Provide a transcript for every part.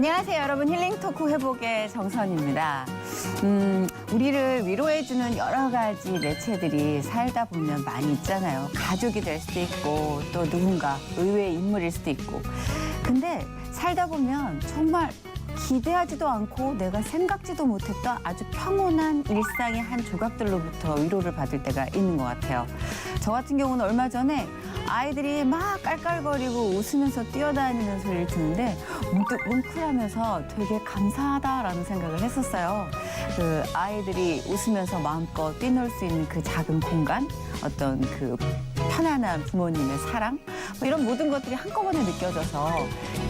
안녕하세요, 여러분. 힐링 토크 회복의 정선입니다. 우리를 위로해주는 여러 가지 매체들이 살다 보면 많이 있잖아요. 가족이 될 수도 있고, 또 누군가 의외의 인물일 수도 있고. 근데 살다 보면 정말 기대하지도 않고 내가 생각지도 못했던 아주 평온한 일상의 한 조각들로부터 위로를 받을 때가 있는 것 같아요. 저 같은 경우는 얼마 전에 아이들이 막 깔깔거리고 웃으면서 뛰어다니는 소리를 듣는데 문득 뭉클하면서 되게 감사하다라는 생각을 했었어요. 그 아이들이 웃으면서 마음껏 뛰놀 수 있는 그 작은 공간, 어떤 그 편안한 부모님의 사랑, 뭐 이런 모든 것들이 한꺼번에 느껴져서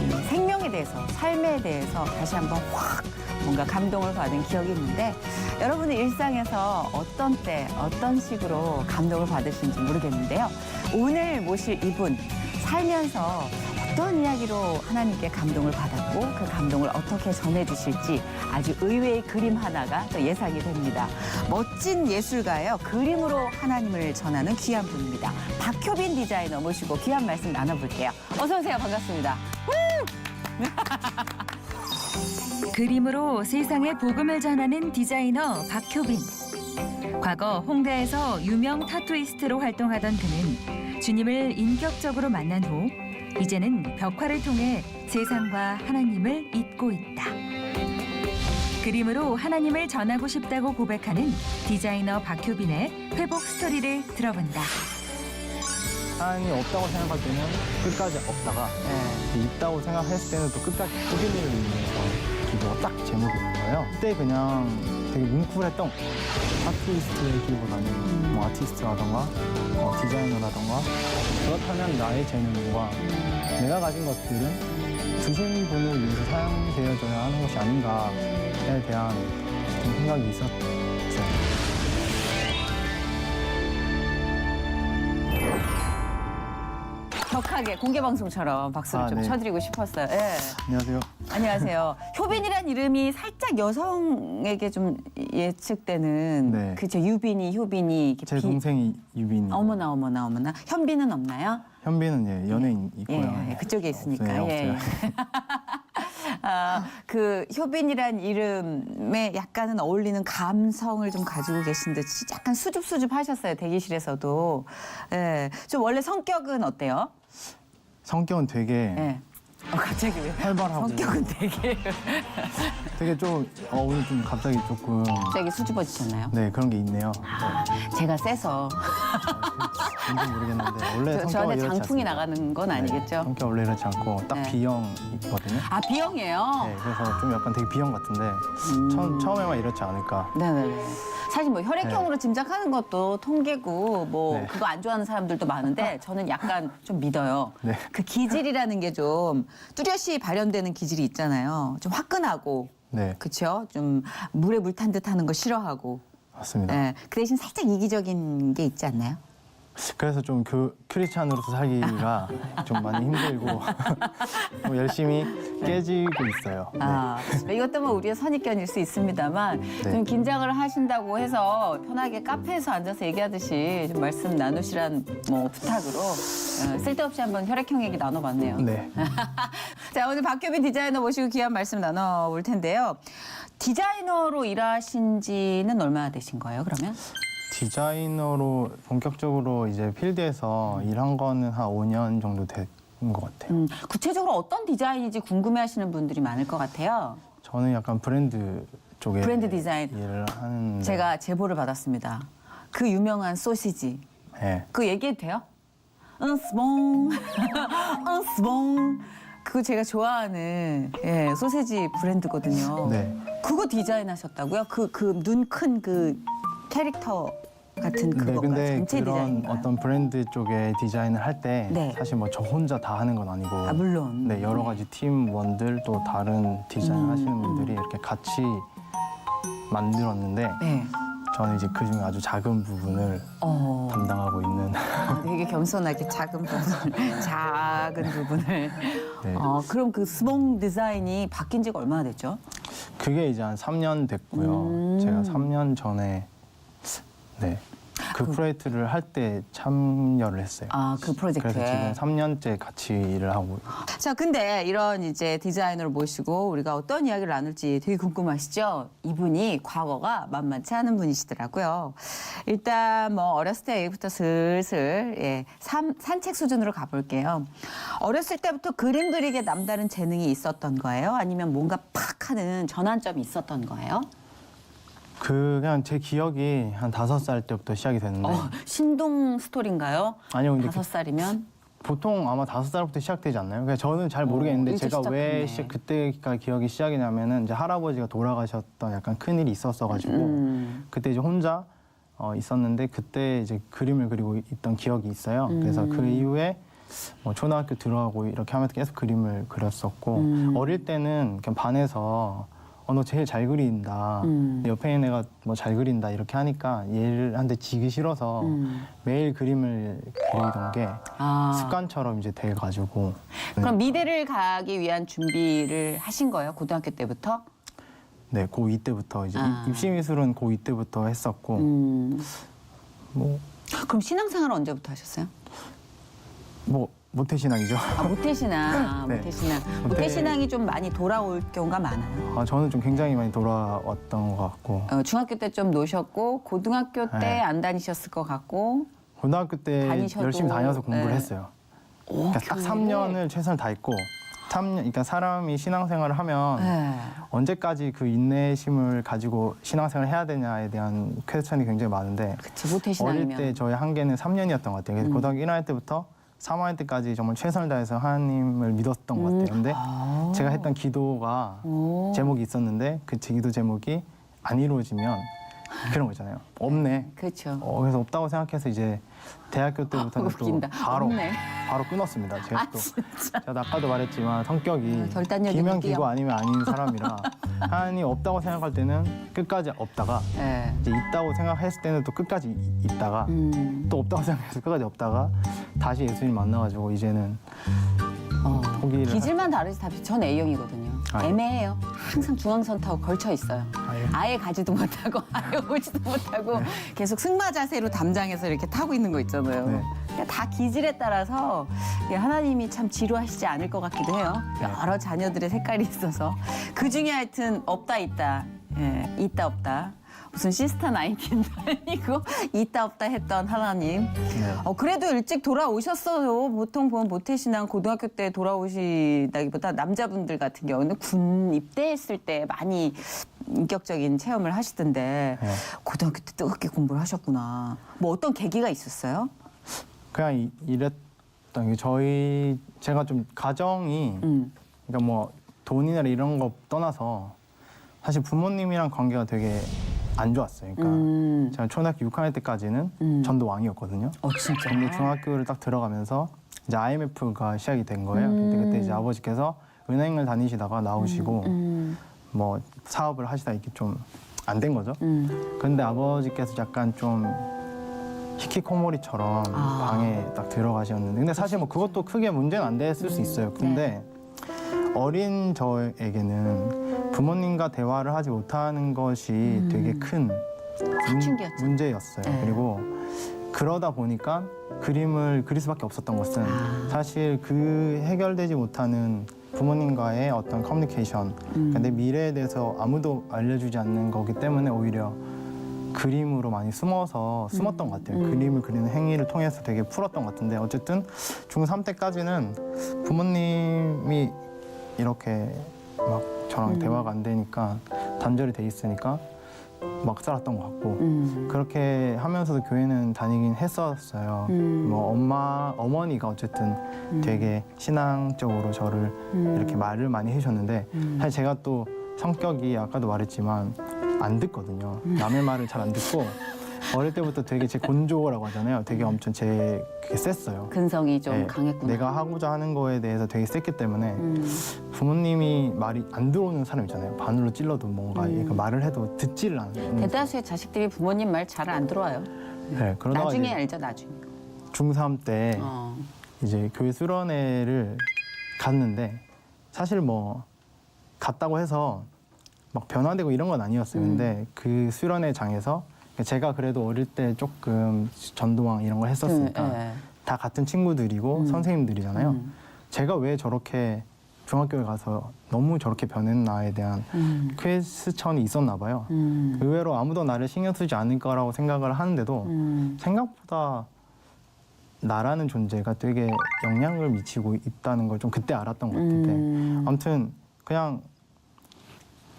이 생명에 대해서, 삶에 대해서 다시 한번 확 뭔가 감동을 받은 기억이 있는데, 여러분의 일상에서 어떤 때, 어떤 식으로 감동을 받으시는지 모르겠는데요. 오늘 모실 이분, 살면서 어떤 이야기로 하나님께 감동을 받았고 그 감동을 어떻게 전해주실지 아주 의외의 그림 하나가 또 예상이 됩니다. 멋진 예술가예요. 그림으로 하나님을 전하는 귀한 분입니다. 박효빈 디자이너 모시고 귀한 말씀 나눠볼게요. 어서 오세요. 반갑습니다. 그림으로 세상에 복음을 전하는 디자이너 박효빈. 과거 홍대에서 유명 타투이스트로 활동하던 그는 주님을 인격적으로 만난 후 이제는 벽화를 통해 세상과 하나님을 잇고 있다. 그림으로 하나님을 전하고 싶다고 고백하는 디자이너 박효빈의 회복 스토리를 들어본다. 하나님이 없다고 생각할 때는 끝까지 없다가 있다고 생각했을 때는 또 끝까지 포기를 위해서 기도가 딱 제목이 있는 거예요. 그때 그냥 되게 뭉클했던 타투이스트이기보다는 뭐 아티스트라던가 디자이너라던가 그렇다면 나의 재능과 내가 가진 것들은 주신 분을 위해서 사용되어져야 하는 것이 아닌가에 대한 좀 생각이 있었죠. 격하게 공개방송처럼 박수를 좀 네. 쳐드리고 싶었어요. 예. 안녕하세요. 안녕하세요. 효빈이란 이름이 살짝 여성에게 좀 예측되는 네. 그죠? 유빈이, 효빈이. 이렇게 제 동생이 유빈이. 어머나. 현빈은 없나요? 현빈은 예, 연예인 있고요. 예, 그쪽에 있으니까. 없어요. 예. 그 효빈이란 이름에 약간은 어울리는 감성을 좀 가지고 계신 듯 약간 수줍수줍 하셨어요. 대기실에서도. 예. 좀 원래 성격은 어때요? 성격은 되게 예. 갑자기 왜? 활발하고 성격은 되게 좀 오늘 좀 갑자기 조금 갑자기 수줍어지셨나요? 네 그런 게 있네요. 제가 세서 뭔지 모르겠는데 원래 성격은 저한테 이렇지 장풍이 않습니다. 나가는 건 아니겠죠? 성격 원래 이렇지 않고 딱 네. B형이거든요. 아, B형이에요? 네, 그래서 좀 약간 되게 B형 같은데 처음에만 이렇지 않을까. 네네. 사실 뭐 혈액형으로 짐작하는 것도 통계고 뭐 네. 그거 안 좋아하는 사람들도 많은데 저는 약간 좀 믿어요. 네. 그 기질이라는 게 좀 뚜렷이 발현되는 기질이 있잖아요. 좀 화끈하고 네, 그렇죠? 좀 물에 물 탄 듯 하는 거 싫어하고. 맞습니다. 네. 그 대신 살짝 이기적인 게 있지 않나요? 그래서 좀 크리스찬으로서 살기가 좀 많이 힘들고 뭐 열심히 깨지고 있어요. 네. 아, 이것도 뭐 우리의 선입견일 수 있습니다만 네. 좀 긴장을 하신다고 해서 편하게 카페에서 앉아서 얘기하듯이 좀 말씀 나누시란 뭐 부탁으로 쓸데없이 한번 혈액형 얘기 나눠봤네요. 네. 자, 오늘 박효빈 디자이너 모시고 귀한 말씀 나눠볼 텐데요. 디자이너로 일하신 지는 얼마나 되신 거예요, 그러면? 디자이너로 본격적으로 이제 필드에서 일한 거는 한 5년 정도 된 것 같아요. 구체적으로 어떤 디자인인지 궁금해하시는 분들이 많을 것 같아요. 저는 약간 브랜드 쪽에 브랜드 디자인. 일을 하는데 제가 제보를 받았습니다. 그 유명한 소시지. 네. 그거 얘기해도 돼요? 스봉, 스봉. 그거 제가 좋아하는 소세지 브랜드거든요. 네. 그거 디자인하셨다고요? 그 눈 큰 그 캐릭터 같은 네, 그거가 근데 전체 그런 디자인인가요? 어떤 브랜드 쪽에 디자인을 할 때 네. 사실 뭐 저 혼자 다 하는 건 아니고 아, 물론. 네, 여러 가지 팀원들 또 다른 디자인 하시는 분들이 이렇게 같이 만들었는데 네. 저는 이제 그중에 아주 작은 부분을 담당하고 있는 되게 겸손하게 작은 부분을, 작은 부분을. 네. 그럼 그 스봉 디자인이 바뀐 지가 얼마나 됐죠? 그게 이제 한 3년 됐고요. 제가 3년 전에 네. 그 프로젝트를 할 때 참여를 했어요. 아, 그 프로젝트에. 그래서 지금 3년째 같이 일을 하고. 자, 근데 이런 이제 디자이너를 모시고 우리가 어떤 이야기를 나눌지 되게 궁금하시죠? 이분이 과거가 만만치 않은 분이시더라고요. 일단 뭐 어렸을 때부터 슬슬 산책 수준으로 가볼게요. 어렸을 때부터 그림 그리기에 남다른 재능이 있었던 거예요? 아니면 뭔가 팍 하는 전환점이 있었던 거예요? 그냥 제 기억이 한 5살 때부터 시작이 됐는데 신동 스토리인가요? 아니요, 근데 5살이면? 보통 아마 5살부터 시작되지 않나요? 그러니까 저는 잘 모르겠는데 일찍 제가 왜 시작했네. 그때가 기억이 시작이 나면은 이제 할아버지가 돌아가셨던 약간 큰 일이 있었어가지고 그때 이제 혼자 있었는데 그때 이제 그림을 그리고 있던 기억이 있어요. 그래서 그 이후에 뭐 초등학교 들어가고 이렇게 하면서 계속 그림을 그렸었고 어릴 때는 그냥 반에서 너 제일 잘 그린다. 옆에 있는 애가 뭐 잘 그린다 이렇게 하니까 얘한테 지기 싫어서 매일 그림을 그리던 게 습관처럼 이제 돼가지고. 그럼 미대를 가기 위한 준비를 하신 거예요? 고등학교 때부터? 네, 고2 때부터 이제 입시미술은 고2 때부터 했었고 뭐 그럼 신앙생활은 언제부터 하셨어요? 모태신앙이죠. 모태신앙. 네. 모태신앙. 모태신앙이 좀 많이 돌아올 경우가 많아요. 저는 좀 굉장히 많이 돌아왔던 것 같고 중학교 때 좀 노셨고 고등학교 때 네. 안 다니셨을 것 같고. 고등학교 때 다니셔도- 열심히 다녀서 공부를 네. 했어요. 그러니까 딱 3년을 최선을 다했고 3년, 그러니까 사람이 신앙생활을 하면 네. 언제까지 그 인내심을 가지고 신앙생활을 해야 되냐에 대한 퀘스천이 굉장히 많은데 그치, 모태신앙이면. 어릴 때 저의 한계는 3년이었던 것 같아요. 그래서 고등학교 1학년 때부터 3학년 때까지 정말 최선을 다해서 하나님을 믿었던 것 같아요. 근데 제가 했던 기도가 제목이 있었는데 그 기도 제목이 안 이루어지면 그런 거 있잖아요. 없네. 그렇죠. 그래서 없다고 생각해서 이제 대학교 때부터는 또 웃긴다. 없네. 바로 끊었습니다. 제가 아, 또 진짜. 제가 아까도 말했지만 성격이 결단력이 기면 뛰어. 기고 아니면 아닌 사람이라 하나님 없다고 생각할 때는 끝까지 없다가 네. 이제 있다고 생각했을 때는 또 끝까지 있다가 또 없다고 생각해서 끝까지 없다가 다시 예수님 만나가지고 이제는 포기를 기질만 다르지 다 전 A형이거든요. 아, 예. 애매해요. 항상 중앙선 타고 걸쳐 있어요. 예. 아예 가지도 못하고 아예 오지도 못하고 계속 승마 자세로 담장에서 이렇게 타고 있는 거 있잖아요. 네. 그러니까 다 기질에 따라서 하나님이 참 지루하시지 않을 것 같기도 해요. 여러 자녀들의 색깔이 있어서 그 중에 하여튼 없다 있다, 있다 없다. 무슨 시스터 19도 아니고 있다 없다 했던 하나님. 네. 그래도 일찍 돌아오셨어요. 보통 보면 모태신앙 고등학교 때 돌아오시다기보다 남자분들 같은 경우는 군 입대했을 때 많이 인격적인 체험을 하시던데 네. 고등학교 때 뜨겁게 공부를 하셨구나. 뭐 어떤 계기가 있었어요? 그냥 이랬던 게 제가 좀 가정이 그러니까 뭐 돈이나 이런 거 떠나서 사실 부모님이랑 관계가 되게 안 좋았어요. 그러니까 제가 초등학교 6학년 때까지는 전도 왕이었거든요. 진짜? 근데 중학교를 딱 들어가면서 이제 IMF가 시작이 된 거예요. 근데 그때 이제 아버지께서 은행을 다니시다가 나오시고 뭐 사업을 하시다 이렇게 좀 안 된 거죠. 근데 아버지께서 약간 좀 히키코모리처럼 방에 딱 들어가셨는데 근데 사실 뭐 그것도 크게 문제는 안 됐을 수 있어요. 근데 어린 저에게는 부모님과 대화를 하지 못하는 것이 되게 큰 사춘기였죠. 문제였어요. 네. 그리고 그러다 보니까 그림을 그릴 수밖에 없었던 것은 사실 그 해결되지 못하는 부모님과의 어떤 커뮤니케이션, 그러니까 내 미래에 대해서 아무도 알려주지 않는 거기 때문에 오히려 그림으로 많이 숨었던 것 같아요. 그림을 그리는 행위를 통해서 되게 풀었던 것 같은데 어쨌든 중3 때까지는 부모님이 이렇게 막 저랑 대화가 안 되니까 단절이 돼 있으니까 막 살았던 것 같고 그렇게 하면서도 교회는 다니긴 했었어요. 뭐 어머니가 어쨌든 되게 신앙적으로 저를 이렇게 말을 많이 해주셨는데 사실 제가 또 성격이 아까도 말했지만 안 듣거든요. 남의 말을 잘 안 듣고 어릴 때부터 되게 제 곤조라고 하잖아요. 되게 엄청 그게 셌어요. 근성이 좀 네, 강했구나. 내가 하고자 하는 거에 대해서 되게 셌기 때문에 부모님이 말이 안 들어오는 사람 있잖아요. 바늘로 찔러도 뭔가 이렇게 말을 해도 듣지를 않는. 대다수의 자식들이 부모님 말 잘 안 들어와요. 네, 그러다가 나중에 이제 알죠, 나중에. 중3 때 이제 교회 수련회를 갔는데 사실 뭐 갔다고 해서 막 변화되고 이런 건 아니었어요. 근데 그 수련회 장에서 제가 그래도 어릴 때 조금 전도왕 이런 걸 했었으니까 예. 다 같은 친구들이고 선생님들이잖아요. 제가 왜 저렇게 중학교에 가서 너무 저렇게 변했나에 대한 퀘스천이 있었나 봐요. 의외로 아무도 나를 신경 쓰지 않을 거라고 생각을 하는데도 생각보다 나라는 존재가 되게 영향을 미치고 있다는 걸 좀 그때 알았던 것 같은데 아무튼 그냥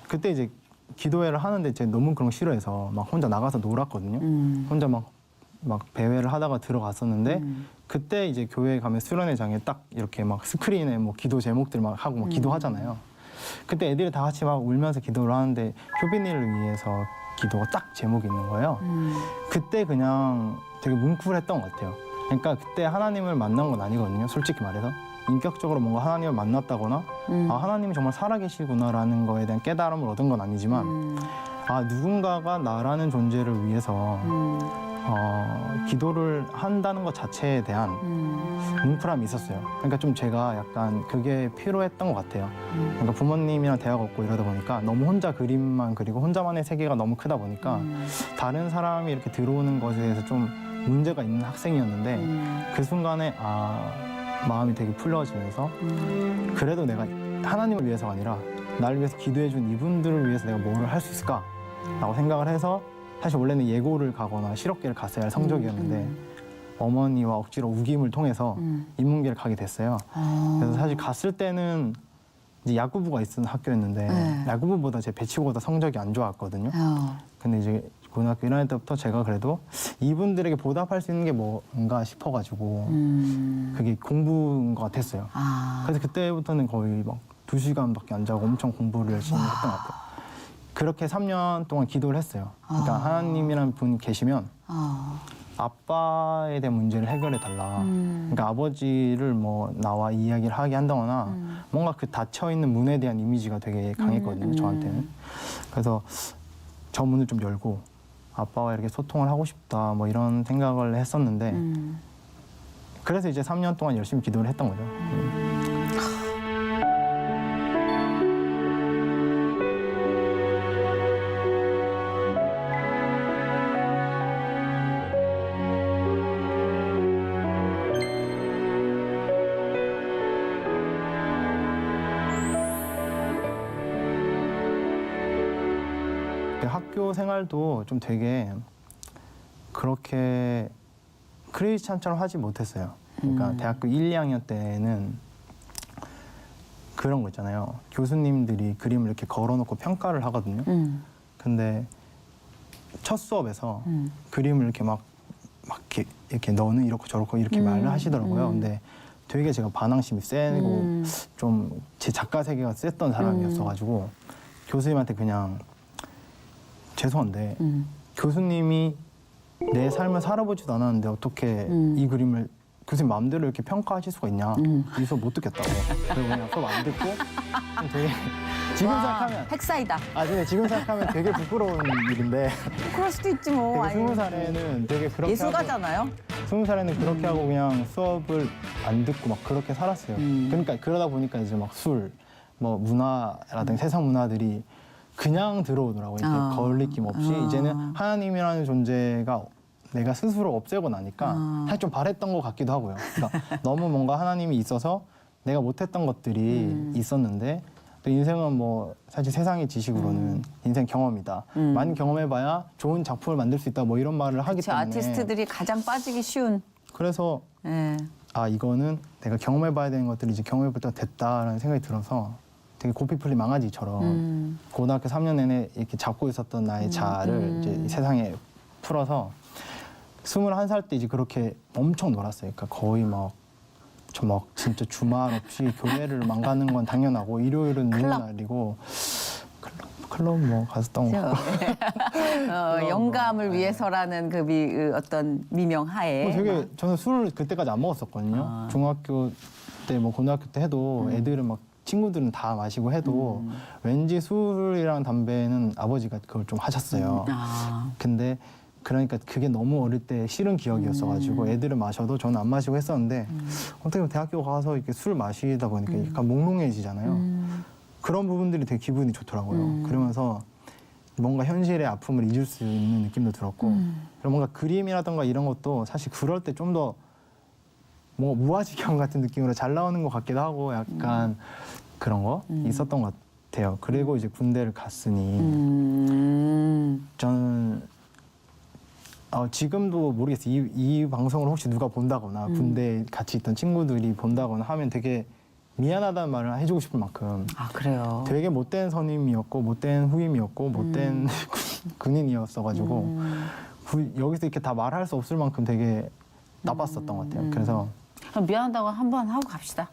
그때 이제 기도회를 하는데 제가 너무 그런 거 싫어해서 막 혼자 나가서 놀았거든요. 혼자 막 배회를 하다가 들어갔었는데 그때 이제 교회에 가면 수련회장에 딱 이렇게 막 스크린에 뭐 기도 제목들 막 하고 막 기도하잖아요. 그때 애들이 다 같이 막 울면서 기도를 하는데 효빈이를 위해서 기도가 딱 제목이 있는 거예요. 그때 그냥 되게 뭉클했던 것 같아요. 그러니까 그때 하나님을 만난 건 아니거든요. 솔직히 말해서. 인격적으로 뭔가 하나님을 만났다거나 아, 하나님이 정말 살아계시구나라는 거에 대한 깨달음을 얻은 건 아니지만 아, 누군가가 나라는 존재를 위해서 기도를 한다는 것 자체에 대한 뭉클함이 있었어요. 그러니까 좀 제가 약간 그게 필요했던 것 같아요. 그러니까 부모님이랑 대화가 없고 이러다 보니까 너무 혼자 그림만 그리고 혼자만의 세계가 너무 크다 보니까 다른 사람이 이렇게 들어오는 것에 대해서 좀 문제가 있는 학생이었는데 그 순간에 마음이 되게 풀려지면서 그래도 내가 하나님을 위해서가 아니라 나를 위해서 기도해준 이분들을 위해서 내가 뭐를 할 수 있을까라고 생각을 해서 사실 원래는 예고를 가거나 실업계를 갔어야 할 성적이었는데 어머니와 억지로 우김을 통해서 인문계를 가게 됐어요. 그래서 사실 갔을 때는 이제 야구부가 있는 학교였는데 야구부보다 제 배치고보다 성적이 안 좋았거든요. 근데 이제 고등학교 1학년 때부터 제가 그래도 이분들에게 보답할 수 있는 게 뭔가 싶어가지고 그게 공부인 것 같았어요. 그래서 그때부터는 거의 막 2시간밖에 안 자고 엄청 공부를 열심히 했던 것 같아요. 그렇게 3년 동안 기도를 했어요. 그러니까 하나님이라는 분이 계시면 아빠에 대한 문제를 해결해 달라. 그러니까 아버지를 뭐 나와 이야기를 하게 한다거나 뭔가 그 닫혀 있는 문에 대한 이미지가 되게 강했거든요. 저한테는. 그래서 저 문을 좀 열고 아빠와 이렇게 소통을 하고 싶다 뭐 이런 생각을 했었는데 그래서 이제 3년 동안 열심히 기도를 했던 거죠. 학교 생활도 좀 되게 그렇게 크리스찬처럼 하지 못했어요. 그러니까 대학교 1, 2학년 때는 그런 거 있잖아요. 교수님들이 그림을 이렇게 걸어놓고 평가를 하거든요. 근데 첫 수업에서 그림을 이렇게 막 이렇게 너는 이렇고 저렇고 이렇게 말을 하시더라고요. 근데 되게 제가 반항심이 세고 좀 제 작가 세계가 셌던 사람이었어가지고 교수님한테 그냥 죄송한데 교수님이 내 삶을 살아보지도 않았는데 어떻게 이 그림을 교수님 마음대로 이렇게 평가하실 수가 있냐. 이 수업 못 듣겠다고. 그래서 그냥 수업 안 듣고 되게 지금 생각하면 핵사이다. 근데 지금 생각하면 되게 부끄러운 일인데 그럴 수도 있지 뭐. 되게 20살에는 되게 그렇게 예술가잖아요. 20살에는 그렇게 하고 그냥 수업을 안 듣고 막 그렇게 살았어요. 그러니까 그러다 보니까 이제 막 술, 뭐 문화라든지 세상 문화들이 그냥 들어오더라고요. 이렇게 걸리낌 없이 이제는 하나님이라는 존재가 내가 스스로 없애고 나니까 사실 좀 바랬던 것 같기도 하고요. 그러니까 너무 뭔가 하나님이 있어서 내가 못했던 것들이 있었는데 또 인생은 뭐 사실 세상의 지식으로는 인생 경험이다. 많이 경험해봐야 좋은 작품을 만들 수 있다. 뭐 이런 말을 하기 저 때문에 아티스트들이 가장 빠지기 쉬운. 그래서 예. 이거는 내가 경험해봐야 되는 것들이 이제 경험해볼 때가 됐다라는 생각이 들어서 되게 고삐 풀린 망아지처럼 고등학교 3년 내내 이렇게 잡고 있었던 나의 자아를 이제 이 세상에 풀어서 21살 때 이제 그렇게 엄청 놀았어요. 그러니까 거의 막 진짜 주말 없이 교회를 만 가는 건 당연하고 일요일은 노는 날이고 클럽 뭐 갔었던 거 같고 영감을 위해서라는 그 어떤 미명하에. 되게 저는 술을 그때까지 안 먹었었거든요. 중학교 때 뭐 고등학교 때 해도 애들은 막 친구들은 다 마시고 해도 왠지 술이랑 담배는 아버지가 그걸 좀 하셨어요. 근데 그러니까 그게 너무 어릴 때 싫은 기억이었어가지고 애들은 마셔도 저는 안 마시고 했었는데 어떻게 보면 대학교 가서 이렇게 술 마시다 보니까 약간 몽롱해지잖아요. 그런 부분들이 되게 기분이 좋더라고요. 그러면서 뭔가 현실의 아픔을 잊을 수 있는 느낌도 들었고 그리고 뭔가 그림이라던가 이런 것도 사실 그럴 때 좀 더 뭔가 무아지경 같은 느낌으로 잘 나오는 것 같기도 하고 약간 그런 거 있었던 것 같아요. 그리고 이제 군대를 갔으니 저는 지금도 모르겠어요. 이 방송을 혹시 누가 본다거나 군대에 같이 있던 친구들이 본다거나 하면 되게 미안하다는 말을 해주고 싶을 만큼 아, 그래요. 되게 못된 선임이었고 못된 후임이었고 못된 군인이었어가지고 여기서 이렇게 다 말할 수 없을 만큼 되게 나빴었던 것 같아요. 그래서 그럼 미안하다고 한번 하고 갑시다.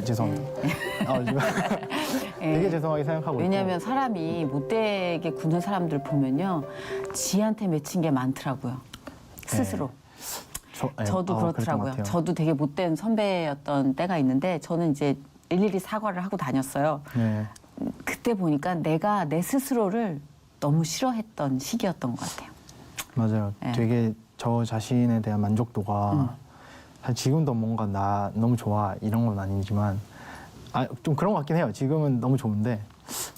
죄송합니다. 지금 되게 죄송하게 생각하고 왜냐하면 사람이 못되게 구는 사람들 보면요, 지한테 맺힌 게 많더라고요. 스스로. 저도 그랬던 것 그렇더라고요. 같아요. 저도 되게 못된 선배였던 때가 있는데 저는 이제 일일이 사과를 하고 다녔어요. 네. 그때 보니까 내가 내 스스로를 너무 싫어했던 시기였던 것 같아요. 맞아요. 네. 되게 저 자신에 대한 만족도가 사실 지금도 뭔가 나 너무 좋아 이런 건 아니지만 좀 그런 것 같긴 해요. 지금은 너무 좋은데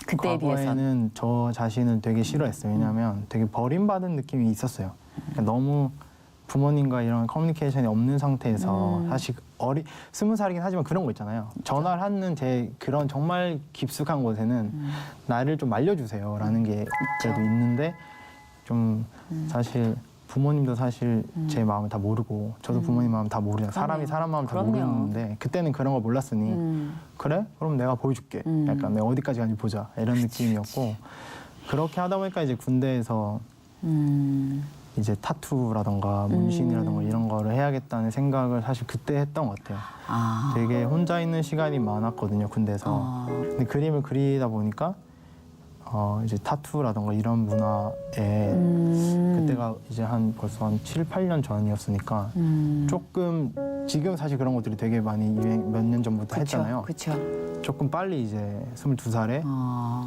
그때에 비해서. 과거에는 저 자신은 되게 싫어했어요. 왜냐하면 되게 버림받은 느낌이 있었어요. 그러니까 너무 부모님과 이런 커뮤니케이션이 없는 상태에서 사실 20살이긴 하지만 그런 거 있잖아요. 전화를 하는 제 그런 정말 깊숙한 곳에는 나를 좀 말려주세요라는 게 그래도 있는데 좀 사실 부모님도 사실 제 마음을 다 모르고 저도 부모님 마음 다 모르잖아요. 사람이 사람 마음 다 그럼요. 모르는데 그때는 그런 걸 몰랐으니 그래? 그럼 내가 보여줄게. 약간 내가 어디까지 가는지 보자 이런 느낌이었고 그렇게 하다 보니까 이제 군대에서 이제 타투라던가 문신이라던가 이런 거를 해야겠다는 생각을 사실 그때 했던 것 같아요. 되게 혼자 있는 시간이 많았거든요, 군대에서. 근데 그림을 그리다 보니까 이제 타투라던가 이런 문화에 그때가 이제 벌써 한 7, 8년 전이었으니까 조금 지금 사실 그런 것들이 되게 많이 유행 몇 년 전부터 했잖아요. 그렇죠. 조금 빨리 이제 22살에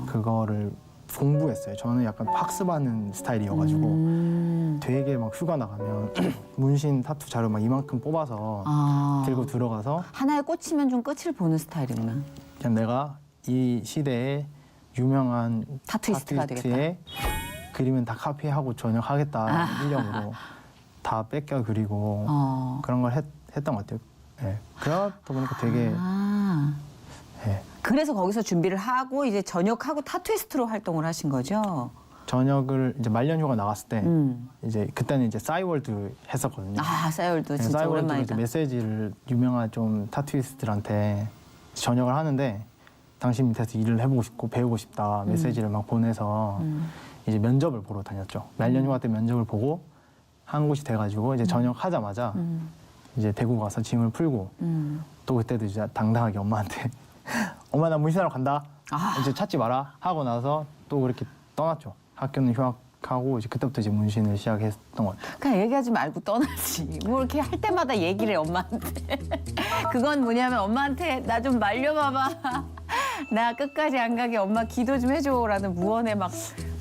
그거를 공부했어요. 저는 약간 학습하는 스타일이어가지고 되게 막 휴가 나가면 문신 타투 자료 막 이만큼 뽑아서 들고 들어가서 하나에 꽂히면 좀 끝을 보는 스타일이구나. 그냥 내가 이 시대에 유명한 타투이스트가 타투이스트의 그림은 다 카피하고 전역하겠다 일념으로 다 뺏겨 그리고 그런 걸 했던 것 같아요. 네. 그러다 보니까 되게 네. 그래서 거기서 준비를 하고 이제 전역하고 타투이스트로 활동을 하신 거죠? 전역을 이제 말년휴가 나갔을 때 이제 그때는 이제 싸이월드 했었거든요. 싸이월드 네, 진짜 싸이월드로 오랜만이다. 이제 메시지를 유명한 좀 타투이스트들한테 전역을 하는데 당신 밑에서 일을 해보고 싶고 배우고 싶다 메시지를 막 보내서 이제 면접을 보러 다녔죠. 말년휴가 때 면접을 보고 한 곳이 돼가지고 이제 전역하자마자 이제 대구 가서 짐을 풀고 또 그때도 이제 당당하게 엄마한테 엄마 나 문신하러 간다. 이제 찾지 마라 하고 나서 또 그렇게 떠났죠. 학교는 휴학하고 이제 그때부터 이제 문신을 시작했던 것 같아요. 그냥 얘기하지 말고 떠나지. 뭐 이렇게 할 때마다 얘기를 해, 엄마한테. 그건 뭐냐면 엄마한테 나 좀 말려봐봐. 나 끝까지 안 가게 엄마 기도 좀 해줘라는 무언의 막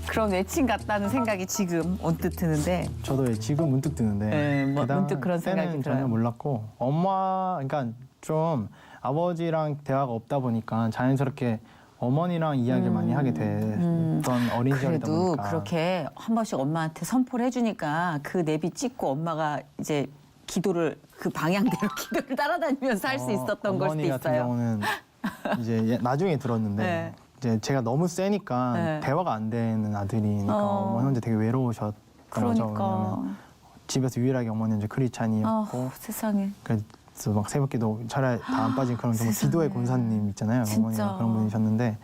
그런 외침 같다는 생각이 지금 언뜻 드는데. 저도 지금 문득 드는데 네, 뭐 그 문득 그런 생각이 때는 들어요. 전혀 몰랐고 엄마 그러니까 좀 아버지랑 대화가 없다 보니까 자연스럽게 어머니랑 이야기를 많이 하게 됐던 어린 시절이다 그래도 보니까 그렇게 한 번씩 엄마한테 선포를 해주니까 그 내비 찍고 엄마가 이제 기도를 그 방향대로 기도를 따라다니면서 할 수 있었던 걸 수도 어머니 같은 있어요. 경우는 이제 나중에 들었는데 네. 이제 제가 너무 세니까 네. 대화가 안 되는 아들이니까 어머니 혼자 되게 외로우셨던 거죠. 그러니까. 왜냐면 집에서 유일하게 어머니는 이제 크리스찬이었고 세상에. 그래서 막 새벽기도 차라리 다 안 빠진 그런 정말 기도의 권사님 있잖아요. 진짜. 어머니가 그런 분이셨는데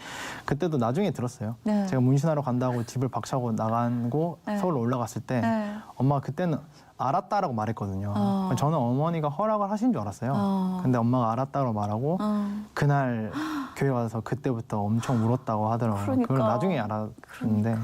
그때도 나중에 들었어요. 네. 제가 문신하러 간다고 집을 박차고 나가고 네. 서울 올라갔을 때 네. 엄마가 그때는 알았다라고 말했거든요. 저는 어머니가 허락을 하신 줄 알았어요. 근데 엄마가 알았다고 말하고 그날 교회 와서 그때부터 엄청 울었다고 하더라고요. 그러니까. 그걸 나중에 알았는데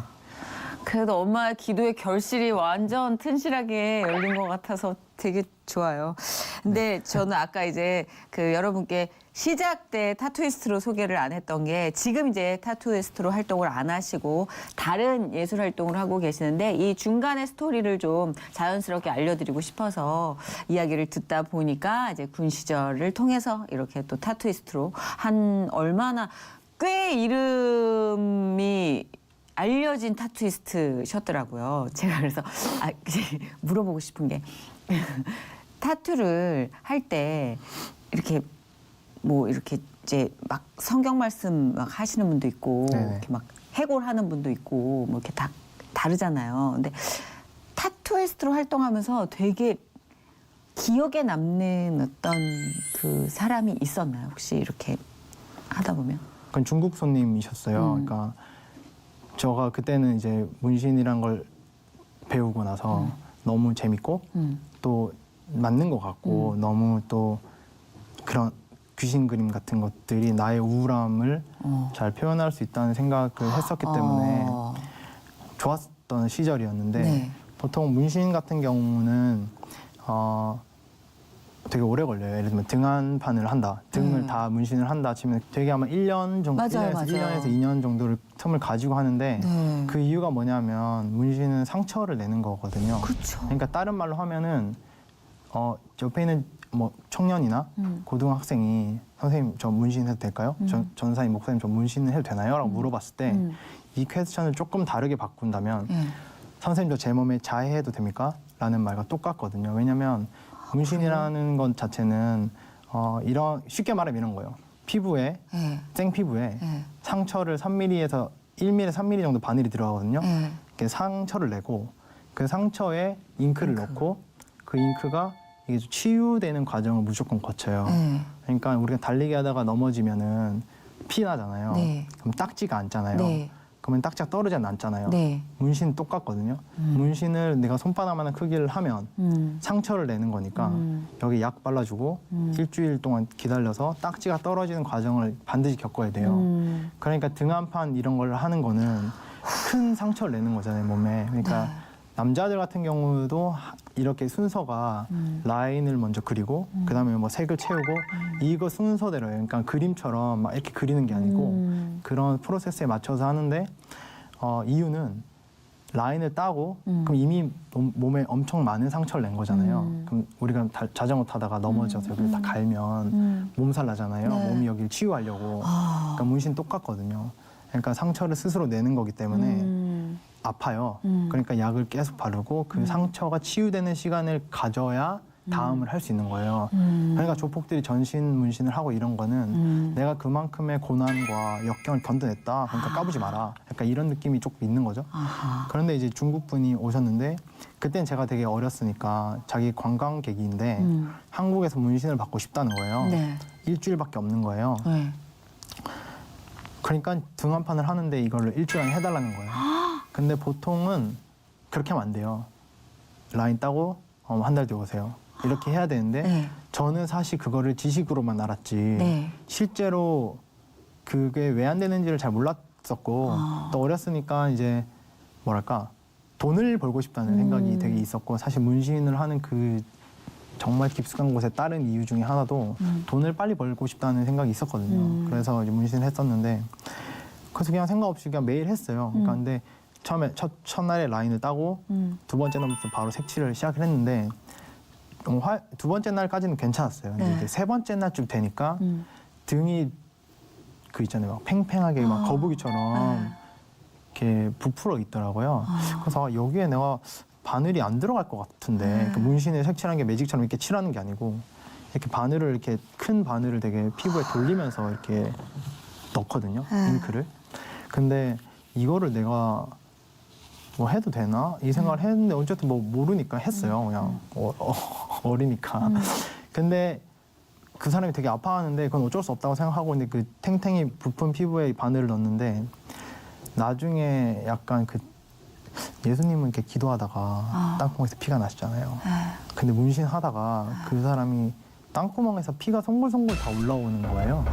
그래도 엄마의 기도의 결실이 완전 튼실하게 열린 것 같아서 되게 좋아요. 근데 저는 아까 이제 그 여러분께 시작 때 타투이스트로 소개를 안 했던 게 지금 이제 타투이스트로 활동을 안 하시고 다른 예술 활동을 하고 계시는데 이 중간의 스토리를 좀 자연스럽게 알려드리고 싶어서 이야기를 듣다 보니까 이제 군 시절을 통해서 이렇게 또 타투이스트로 한 얼마나 꽤 이름이 알려진 타투이스트셨더라고요. 제가 그래서 물어보고 싶은 게 타투를 할 때 이렇게 뭐 이렇게 이제 막 성경 말씀 막 하시는 분도 있고 네네. 이렇게 막 해골하는 분도 있고 뭐 이렇게 다 다르잖아요. 근데 타투이스트로 활동하면서 되게 기억에 남는 어떤 그 사람이 있었나요? 혹시 이렇게 하다 보면? 그건 중국 손님이셨어요. 그러니까 제가 그때는 이제 문신이란 걸 배우고 나서 너무 재밌고 또 맞는 것 같고 너무 또 그런 귀신 그림 같은 것들이 나의 우울함을 잘 표현할 수 있다는 생각을 했었기 때문에 좋았던 시절이었는데 네. 보통 문신 같은 경우는 되게 오래 걸려요. 예를 들면 등한판을 한다. 등을 다 문신을 한다 치면 되게 아마 1년 정도, 맞아요, 1년에서 2년 정도를 텀을 가지고 하는데 네. 그 이유가 뭐냐면 문신은 상처를 내는 거거든요. 그렇죠. 그러니까 다른 말로 하면은 옆에 있는 뭐 청년이나 고등학생이 선생님 저 문신 해도 될까요? 전사님 목사님 저 문신 해도 되나요? 라고 물어봤을 때 이 퀘스천을 조금 다르게 바꾼다면 선생님 저 제 몸에 자해해도 됩니까? 라는 말과 똑같거든요. 왜냐면 문신이라는 것 자체는 이런 쉽게 말하면 이런 거예요. 피부에 네. 생피부에 네. 상처를 3mm에서 1mm, 3mm 정도 바늘이 들어가거든요. 네. 이렇게 상처를 내고 그 상처에 잉크를 넣고 그 잉크가 이게 치유되는 과정을 무조건 거쳐요. 네. 그러니까 우리가 달리기 하다가 넘어지면은 피 나잖아요. 네. 그럼 딱지가 않잖아요. 네. 그러면 딱지가 떨어지지 않잖아요. 네. 문신 똑같거든요. 문신을 내가 손바닥만한 크기를 하면 상처를 내는 거니까 여기 약 발라주고 일주일 동안 기다려서 딱지가 떨어지는 과정을 반드시 겪어야 돼요. 그러니까 등한판 이런 걸 하는 거는 큰 상처를 내는 거잖아요, 몸에. 그러니까 남자들 같은 경우도 이렇게 순서가 라인을 먼저 그리고 그다음에 뭐 색을 채우고 이거 순서대로예요. 그러니까 그림처럼 막 이렇게 그리는 게 아니고 그런 프로세스에 맞춰서 하는데 이유는 라인을 따고 그럼 이미 몸에 엄청 많은 상처를 낸 거잖아요. 그럼 우리가 자전거 타다가 넘어져서 여기를 다 갈면 몸살 나잖아요. 네. 몸이 여기를 치유하려고. 그러니까 문신 똑같거든요. 그러니까 상처를 스스로 내는 거기 때문에 아파요. 그러니까 약을 계속 바르고 그 상처가 치유되는 시간을 가져야 다음을 할 수 있는 거예요. 그러니까 조폭들이 전신 문신을 하고 이런 거는 내가 그만큼의 고난과 역경을 견뎌냈다. 그러니까 까부지 마라. 약간 이런 느낌이 조금 있는 거죠. 아하. 그런데 이제 중국 분이 오셨는데 그때는 제가 되게 어렸으니까 자기 관광객인데 한국에서 문신을 받고 싶다는 거예요. 네. 일주일밖에 없는 거예요. 네. 그러니까 등한판을 하는데 이거를 일주일 안에 해달라는 거예요. 근데 보통은 그렇게 하면 안 돼요. 라인 따고 한 달 뒤에 오세요. 이렇게 해야 되는데 네. 저는 사실 그거를 지식으로만 알았지 네. 실제로 그게 왜 안 되는지를 잘 몰랐었고 또 어렸으니까 이제 뭐랄까 돈을 벌고 싶다는 생각이 되게 있었고 사실 문신을 하는 그 정말 깊숙한 곳에 다른 이유 중에 하나도 돈을 빨리 벌고 싶다는 생각이 있었거든요. 그래서 이제 문신을 했었는데 그래서 그냥 생각 없이 그냥 매일 했어요. 그러니까 근데 처음에 첫날에 라인을 따고 두 번째 날부터 바로 색칠을 시작을 했는데 두 번째 날까지는 괜찮았어요. 근데 네. 이제 세 번째 날쯤 되니까 등이 그 있잖아요. 막 팽팽하게 막 거북이처럼 이렇게 부풀어 있더라고요. 그래서 여기에 내가 바늘이 안 들어갈 것 같은데 그 문신에 색칠한 게 매직처럼 이렇게 칠하는 게 아니고 이렇게 바늘을 이렇게 큰 바늘을 되게 피부에 돌리면서 이렇게 넣거든요. 잉크를. 근데 이거를 내가 뭐 해도 되나? 이 생각을 했는데 어쨌든 뭐 모르니까 했어요. 그냥 어리니까. 근데 그 사람이 되게 아파하는데 그건 어쩔 수 없다고 생각하고 근데 그 탱탱이 부푼 피부에 바늘을 넣었는데 나중에 약간 그 예수님은 이렇게 기도하다가 땅구멍에서 피가 나시잖아요. 근데 문신하다가 그 사람이 땅구멍에서 피가 송골송골 다 올라오는 거예요.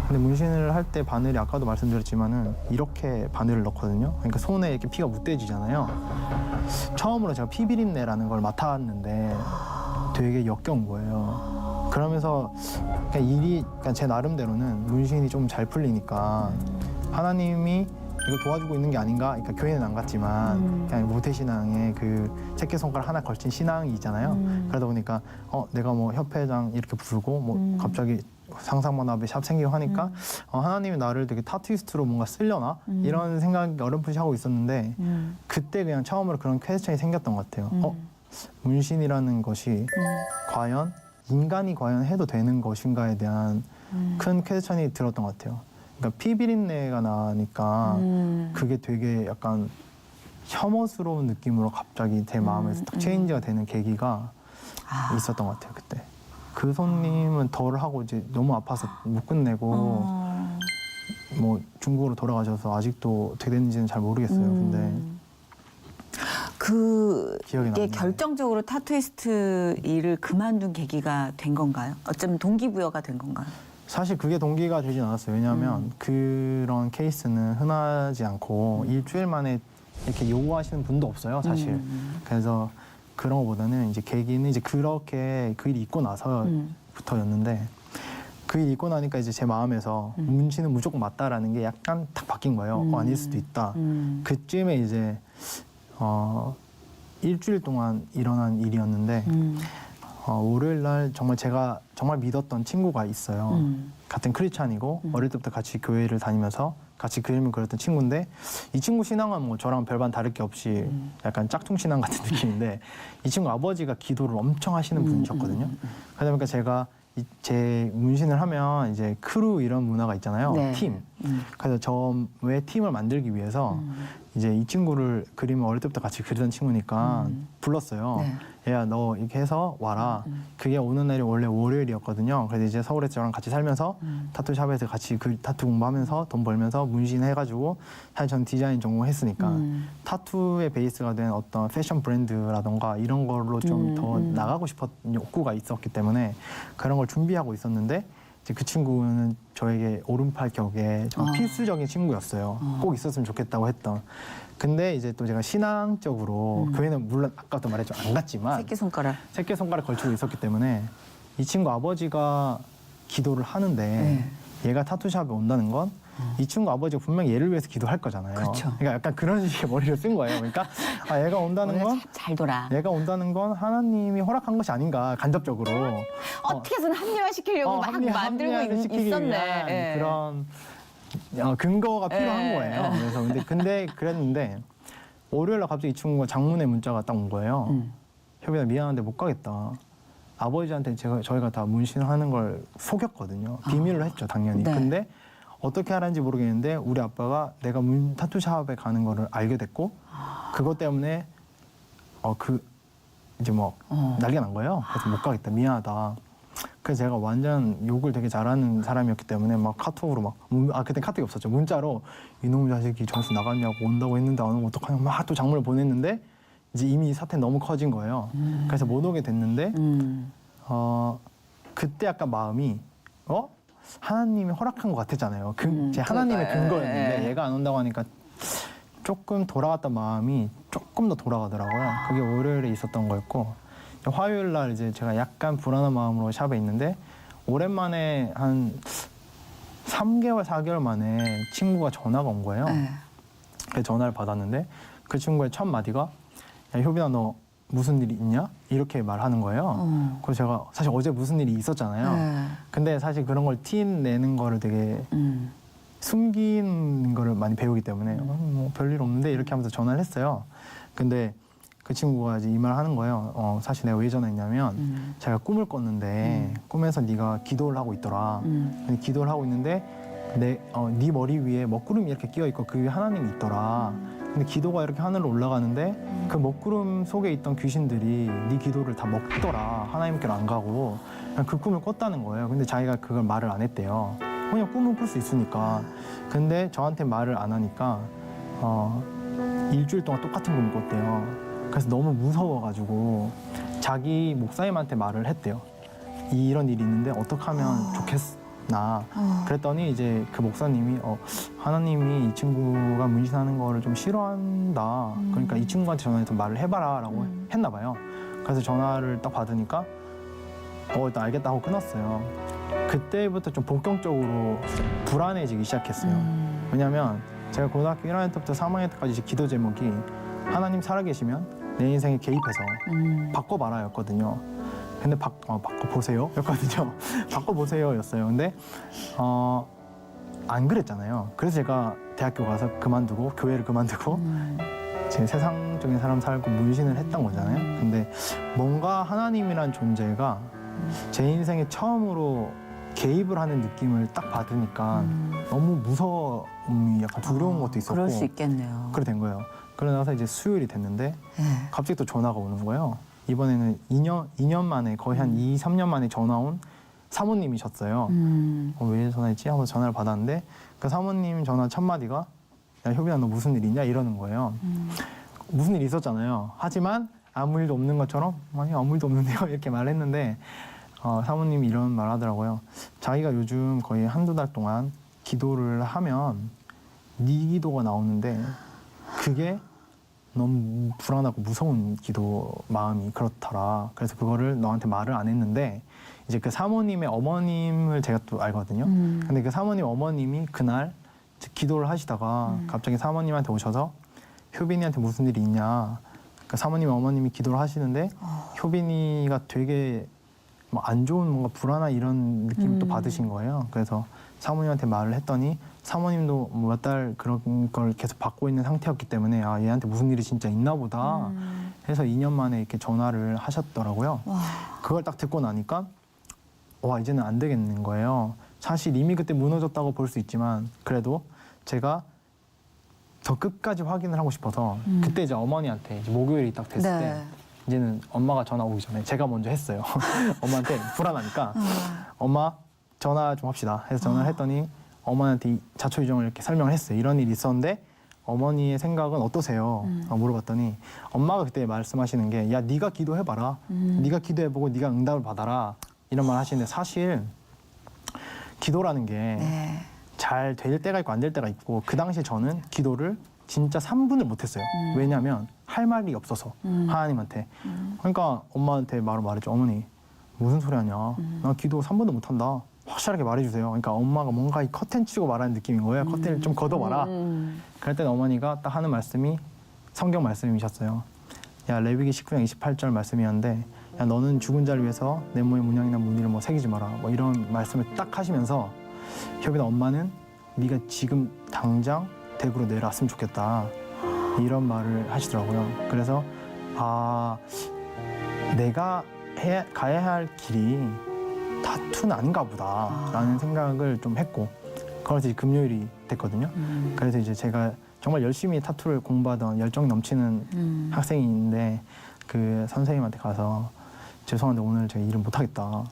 근데 문신을 할 때 바늘이 아까도 말씀드렸지만은 이렇게 바늘을 넣거든요. 그러니까 손에 이렇게 피가 묻대지잖아요. 처음으로 제가 피비린내라는 걸 맡았는데 되게 역겨운 거예요. 그러면서 그냥 제 나름대로는 문신이 좀 잘 풀리니까 하나님이 이걸 도와주고 있는 게 아닌가? 그러니까 교회는 안 갔지만 그냥 모태신앙에 그 새끼손가락 하나 걸친 신앙이 있잖아요. 그러다 보니까 내가 뭐 협회장 이렇게 부르고 뭐 갑자기 상상만 앞에 샵 생기고 하니까 하나님이 나를 되게 타투이스트로 뭔가 쓰려나 이런 생각이 어렴풋이 하고 있었는데 그때 그냥 처음으로 그런 퀘스천이 생겼던 것 같아요. 문신이라는 것이 과연 인간이 과연 해도 되는 것인가에 대한 큰 퀘스천이 들었던 것 같아요. 그러니까 피 비린내가 나니까 그게 되게 약간 혐오스러운 느낌으로 갑자기 제 마음에서 딱 체인지가 되는 계기가 있었던 것 같아요. 그때 그 손님은 덜 하고 이제 너무 아파서 못 끝내고 뭐 중국으로 돌아가셔서 아직도 어떻게 됐는지는 잘 모르겠어요. 근데 기억이 그게 나네요. 결정적으로 타투이스트 일을 그만둔 계기가 된 건가요? 어쩌면 동기부여가 된 건가요? 사실 그게 동기가 되진 않았어요. 왜냐하면 그런 케이스는 흔하지 않고 일주일 만에 이렇게 요구하시는 분도 없어요, 사실. 그래서 그런 것보다는 이제 계기는 이제 그렇게 그 일이 있고 나서부터였는데 그 일이 있고 나니까 이제 제 마음에서 문신은 무조건 맞다라는 게 약간 딱 바뀐 거예요. 아닐 수도 있다. 그쯤에 이제 일주일 동안 일어난 일이었는데 월요일 날 정말 제가 정말 믿었던 친구가 있어요. 같은 크리스찬이고 어릴 때부터 같이 교회를 다니면서 같이 그림을 그렸던 친구인데 이 친구 신앙은 뭐 저랑 별반 다를 게 없이 약간 짝퉁 신앙 같은 느낌인데 이 친구 아버지가 기도를 엄청 하시는 분이셨거든요. 그러다 보니까 제가 제 문신을 하면 이제 크루 이런 문화가 있잖아요. 네. 팀. 그래서 저 외 팀을 만들기 위해서 이제 이 친구를 그림을 어릴 때부터 같이 그리던 친구니까 불렀어요. 네. 얘야 너 이렇게 해서 와라. 그게 오는 날이 원래 월요일이었거든요. 그래서 이제 서울에서 저랑 같이 살면서 타투샵에서 같이 그 타투 공부하면서 돈 벌면서 문신 해가지고 사실 전 디자인 전공했으니까 타투의 베이스가 된 어떤 패션 브랜드라던가 이런 걸로 좀 더 나가고 싶었던 욕구가 있었기 때문에 그런 걸 준비하고 있었는데 이제 그 친구는 저에게 오른팔 격에 좀 필수적인 친구였어요. 꼭 있었으면 좋겠다고 했던. 근데 이제 또 제가 신앙적으로 교회는 물론 아까도 말했죠 안 갔지만 새끼손가락 걸치고 있었기 때문에 이 친구 아버지가 기도를 하는데 얘가 타투샵에 온다는 건 이 친구 아버지가 분명히 얘를 위해서 기도할 거잖아요. 그렇죠. 그러니까 약간 그런 식의 머리를 쓴 거예요. 그러니까 얘가 온다는 건 잘 돌아. 얘가 온다는 건 하나님이 허락한 것이 아닌가 간접적으로 어떻게 해서는 합리화시키려고 막 만들고 합리화를 시키기 있었네. 위한 예. 그런 근거가 필요한 거예요. 그래서 근데 그랬는데 월요일 날 갑자기 이 친구가 장문의 문자가 딱 온 거예요. 효빈아 미안한데 못 가겠다. 아버지한테 저희가 다 문신하는 걸 속였거든요. 비밀로 했죠 당연히. 네. 근데 어떻게 하는지 모르겠는데 우리 아빠가 내가 타투샵에 가는 거를 알게 됐고 그것 때문에 이제 뭐 난리가 난 거예요. 그래서 못 가겠다 미안하다. 그래서 제가 완전 욕을 되게 잘하는 사람이었기 때문에 막 카톡으로 그때 카톡이 없었죠. 문자로 이놈 자식이 점수 나갔냐고 온다고 했는데 안 오면 어떡하냐 막 또 장문을 보냈는데 이제 이미 사태 너무 커진 거예요. 그래서 못 오게 됐는데 그때 약간 마음이 하나님이 허락한 것 같았잖아요. 제 하나님의 근거였는데 얘가 안 온다고 하니까 조금 돌아갔던 마음이 조금 더 돌아가더라고요. 그게 월요일에 있었던 거였고 화요일 날 이제 제가 약간 불안한 마음으로 샵에 있는데 오랜만에 한 3개월, 4개월 만에 친구가 전화가 온 거예요. 그 전화를 받았는데 그 친구의 첫 마디가 야, 효빈아 너 무슨 일이 있냐? 이렇게 말하는 거예요. 그래서 제가 사실 어제 무슨 일이 있었잖아요. 근데 사실 그런 걸 티 내는 거를 되게 숨기는 거를 많이 배우기 때문에 뭐 별일 없는데 이렇게 하면서 전화를 했어요. 근데 그 친구가 이제 이 말 하는 거예요. 사실 내가 왜 전화했냐면 제가 꿈을 꿨는데 꿈에서 네가 기도를 하고 있더라. 근데 기도를 하고 있는데 네 머리 위에 먹구름이 이렇게 끼어 있고 그 위에 하나님이 있더라. 근데 기도가 이렇게 하늘로 올라가는데 그 먹구름 속에 있던 귀신들이 네 기도를 다 먹더라. 하나님께로 안 가고 그냥 그 꿈을 꿨다는 거예요. 근데 자기가 그걸 말을 안 했대요. 그냥 꿈을 꿀 수 있으니까. 근데 저한테 말을 안 하니까 일주일 동안 똑같은 꿈을 꿨대요. 그래서 너무 무서워가지고 자기 목사님한테 말을 했대요. 이런 일이 있는데 어떻게 하면 좋겠나. 그랬더니 이제 그 목사님이 하나님이 이 친구가 문신하는 거를 좀 싫어한다. 그러니까 이 친구한테 전화해서 말을 해봐라 라고 했나 봐요. 그래서 전화를 딱 받으니까 일단 알겠다 하고 끊었어요. 그때부터 좀 본격적으로 불안해지기 시작했어요. 왜냐면 제가 고등학교 1학년 때부터 3학년 때까지 이제 기도 제목이 하나님 살아계시면 내 인생에 개입해서 바꿔봐라였거든요. 근데 바꿔보세요 였거든요. 바꿔보세요였어요. 근데 안 그랬잖아요. 그래서 제가 대학교 가서 그만두고 교회를 그만두고 제 세상적인 사람 살고 문신을 했던 거잖아요. 근데 뭔가 하나님이란 존재가 제 인생에 처음으로 개입을 하는 느낌을 딱 받으니까 너무 무서움이 약간 두려운 것도 있었고 그럴 수 있겠네요. 그래 된 거예요. 그러고 나서 이제 수요일이 됐는데 네. 갑자기 또 전화가 오는 거예요. 이번에는 2년 만에 거의 한 2, 3년 만에 전화 온 사모님이셨어요. 왜 전화했지? 하면서 전화를 받았는데 그 사모님 전화 첫 마디가 야 효빈아 너 무슨 일 있냐? 이러는 거예요. 무슨 일 있었잖아요. 하지만 아무 일도 없는 것처럼 아니 아무 일도 없는데요 이렇게 말했는데 사모님이 이런 말 하더라고요. 자기가 요즘 거의 한두 달 동안 기도를 하면 네 기도가 나오는데 그게 너무 불안하고 무서운 기도 마음이 그렇더라. 그래서 그거를 너한테 말을 안 했는데 이제 그 사모님의 어머님을 제가 또 알거든요. 근데 그 사모님 어머님이 그날 이제 기도를 하시다가 갑자기 사모님한테 오셔서 효빈이한테 무슨 일이 있냐. 그 사모님 어머님이 기도를 하시는데 효빈이가 되게 뭐 안 좋은 뭔가 불안한 이런 느낌을 또 받으신 거예요. 그래서 사모님한테 말을 했더니 사모님도 몇 달 그런 걸 계속 받고 있는 상태였기 때문에 아 얘한테 무슨 일이 진짜 있나 보다 해서 2년 만에 이렇게 전화를 하셨더라고요. 와. 그걸 딱 듣고 나니까 와 이제는 안 되겠는 거예요. 사실 이미 그때 무너졌다고 볼 수 있지만 그래도 제가 더 끝까지 확인을 하고 싶어서 그때 이제 어머니한테 이제 목요일이 딱 됐을 네. 때 이제는 엄마가 전화 오기 전에 제가 먼저 했어요. 엄마한테 불안하니까 엄마 전화 좀 합시다 해서 전화를 했더니 어머니한테 이 자초지종을 이렇게 설명을 했어요. 이런 일이 있었는데 어머니의 생각은 어떠세요? 물어봤더니 엄마가 그때 말씀하시는 게 야 네가 기도해봐라. 네가 기도해보고 네가 응답을 받아라. 이런 말 하시는데 사실 기도라는 게 잘 될 때가 있고 안 될 때가 있고 그 당시에 저는 기도를 진짜 3분을 못했어요. 왜냐하면 할 말이 없어서 하나님한테. 그러니까 엄마한테 말했죠. 어머니 무슨 소리 하냐. 나 기도 3분도 못한다. 확실하게 말해주세요. 그러니까 엄마가 뭔가 이 커튼 치고 말하는 느낌인 거예요. 커튼을 좀 걷어봐라. 그럴 때 어머니가 딱 하는 말씀이 성경 말씀이셨어요. 야 레위기 19장 28절 말씀이었는데 야 너는 죽은 자를 위해서 내 몸에 문양이나 무늬를 뭐 새기지 마라. 뭐 이런 말씀을 딱 하시면서 효빈아 엄마는 네가 지금 당장 대구로 내려왔으면 좋겠다. 이런 말을 하시더라고요. 그래서 아 내가 가야 할 길이 다투는 아닌가 보다라는 생각을 좀 했고 그래서 이제 금요일이 됐거든요. 그래서 이제 제가 정말 열심히 타투를 공부하던 열정이 넘치는 학생이 있는데 그 선생님한테 가서 죄송한데 오늘 제가 일을 못하겠다.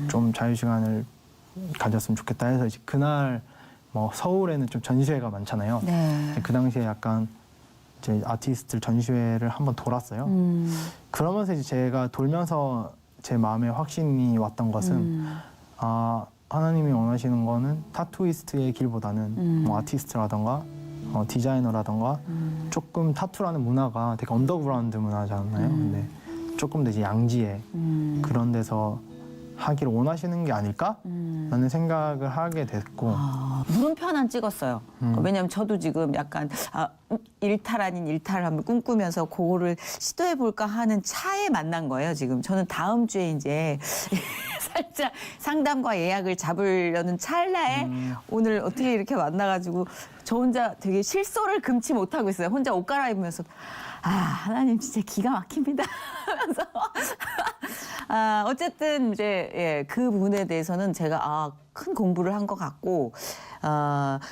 좀 자유시간을 가졌으면 좋겠다 해서 이제 그날 뭐 서울에는 좀 전시회가 많잖아요. 네. 그 당시에 약간 이제 아티스트들 전시회를 한번 돌았어요. 그러면서 이제 제가 돌면서 제 마음에 확신이 왔던 것은 아 하나님이 원하시는 거는 타투이스트의 길보다는 뭐 아티스트라던가 디자이너라던가 조금 타투라는 문화가 되게 언더그라운드 문화잖아요. 근데 조금 더 이제 양지에 그런 데서 하기를 원하시는 게 아닐까라는 생각을 하게 됐고 물음표 하나 찍었어요. 왜냐하면 저도 지금 약간 일탈 아닌 일탈을 한번 꿈꾸면서 그거를 시도해볼까 하는 차에 만난 거예요. 지금 저는 다음 주에 이제 살짝 상담과 예약을 잡으려는 찰나에 오늘 어떻게 이렇게 만나가지고 저 혼자 되게 실소를 금치 못하고 있어요. 혼자 옷 갈아입으면서 아 하나님 진짜 기가 막힙니다 하면서 어쨌든 이제 그 부분에 대해서는 제가 큰 공부를 한 것 같고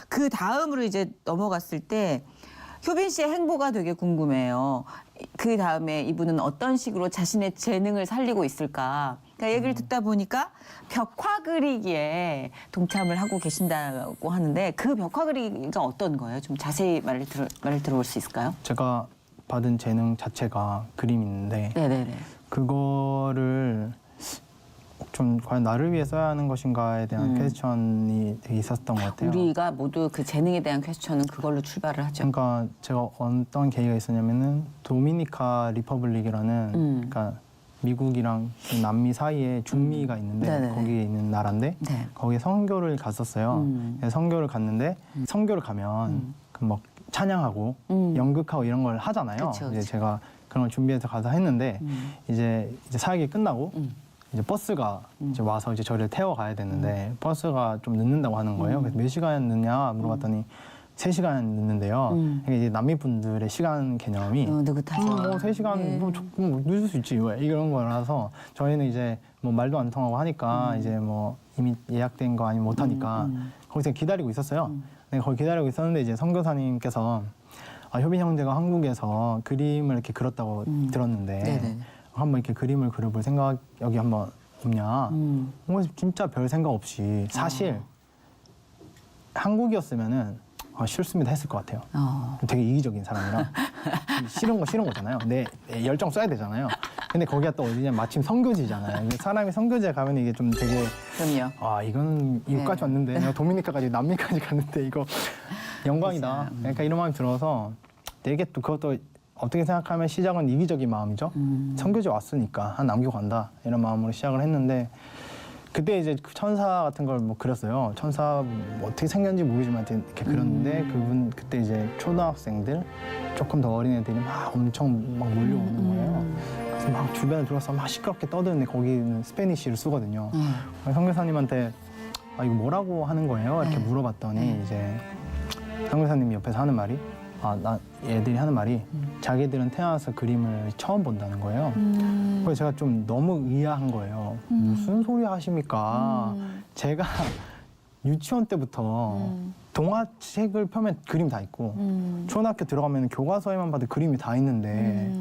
그 다음으로 이제 넘어갔을 때 효빈 씨의 행보가 되게 궁금해요. 그 다음에 이분은 어떤 식으로 자신의 재능을 살리고 있을까? 그러니까 얘기를 듣다 보니까 벽화 그리기에 동참을 하고 계신다고 하는데 그 벽화 그리기가 어떤 거예요? 좀 자세히 말을 들어볼 수 있을까요? 제가 받은 재능 자체가 그림인데 네네네. 그거를 좀 과연 나를 위해 써야 하는 것인가에 대한 퀘스천이 되게 있었던 것 같아요. 우리가 모두 그 재능에 대한 퀘스천은 그걸로 출발을 하죠. 그러니까 제가 어떤 계기가 있었냐면은 도미니카 리퍼블릭이라는 그러니까 미국이랑 남미 사이에 중미가 있는데 네네. 거기에 있는 나라인데 네. 거기에 선교를 갔었어요. 그래서 선교를 갔는데 선교를 가면 그 막 찬양하고 연극하고 이런 걸 하잖아요. 그쵸, 이제 그쵸. 제가 그런 걸 준비해서 가서 했는데 이제 사역이 끝나고 이제 버스가 이제 와서 이제 저를 태워 가야 되는데 버스가 좀 늦는다고 하는 거예요. 그래서 몇 시간 늦냐 물어봤더니 3시간 늦는데요. 그러니까 이제 남미분들의 시간 개념이 느긋하죠. 뭐 3시간 뭐 조금 늦을 수 있지 왜 이런 거라서 저희는 이제 뭐 말도 안 통하고 하니까 이제 뭐 이미 예약된 거 아니면 못 하니까 거기서 기다리고 있었어요. 네, 거기 기다리고 있었는데 이제 선교사님께서 효빈 형제가 한국에서 그림을 이렇게 그렸다고 들었는데 네네. 한번 이렇게 그림을 그려볼 생각 여기 한번 없냐? 그래서 진짜 별 생각 없이 사실 한국이었으면은 싫습니다 했을 것 같아요. 되게 이기적인 사람이라 싫은 거잖아요. 내 열정 써야 되잖아요. 근데 거기가 또 어디냐 마침 선교지잖아요. 사람이 선교지에 가면 이게 좀 되게 그럼요. 이거는 이거까지 왔는데 내가 도미니카까지 남미까지 갔는데 이거 영광이다. 그러니까 이런 마음이 들어서 되게 또 그것도 어떻게 생각하면 시작은 이기적인 마음이죠. 선교지 왔으니까 남기고 간다 이런 마음으로 시작을 했는데 그때 이제 그 천사 같은 걸 뭐 그렸어요. 천사 뭐 어떻게 생겼는지 모르지만 이렇게 그렸는데 그분 그때 이제 초등학생들 조금 더 어린 애들이 막 엄청 막 몰려오는 거예요. 그래서 막 주변을 둘러서 막 시끄럽게 떠드는데 거기는 스페니쉬를 쓰거든요. 선교사님한테 이거 뭐라고 하는 거예요? 이렇게 물어봤더니 이제 선교사님이 옆에서 하는 말이 애들이 하는 말이 자기들은 태어나서 그림을 처음 본다는 거예요. 그래서 제가 좀 너무 의아한 거예요. 무슨 소리 하십니까? 제가 유치원 때부터 동화책을 펴면 그림 다 있고 초등학교 들어가면 교과서에만 봐도 그림이 다 있는데